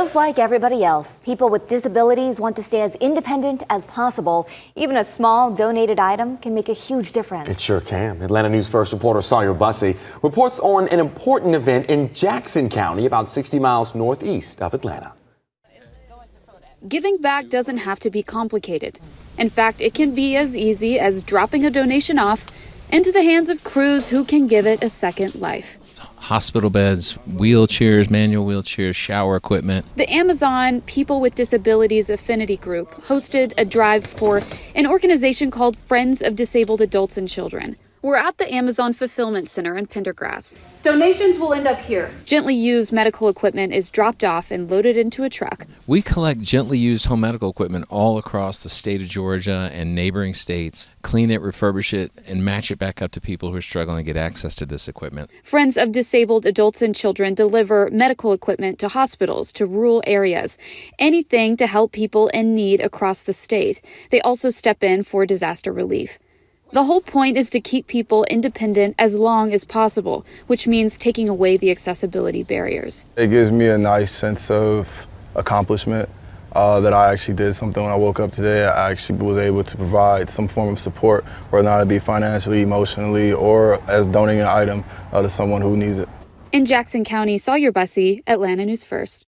Just like everybody else, people with disabilities want to stay as independent as possible. Even a small donated item can make a huge difference. It sure can. Atlanta News First reporter Sawyer Bussey reports on an important event in Jackson County, about 60 miles northeast of Atlanta. Giving back doesn't have to be complicated. In fact, it can be as easy as dropping a donation off into the hands of crews who can give it a second life. Hospital beds, wheelchairs, manual wheelchairs, shower equipment. The Amazon People with Disabilities Affinity Group hosted a drive for an organization called Friends of Disabled Adults and Children. We're at the Amazon Fulfillment Center in Pendergrass. Donations will end up here. Gently used medical equipment is dropped off and loaded into a truck. We collect gently used home medical equipment all across the state of Georgia and neighboring states, clean it, refurbish it, and match it back up to people who are struggling to get access to this equipment. Friends of Disabled Adults and Children deliver medical equipment to hospitals, to rural areas, anything to help people in need across the state. They also step in for disaster relief. The whole point is to keep people independent as long as possible, which means taking away the accessibility barriers. It gives me a nice sense of accomplishment that I actually did something when I woke up today. I actually was able to provide some form of support, whether or not it be financially, emotionally, or as donating an item to someone who needs it. In Jackson County, Sawyer Bussey, Atlanta News First.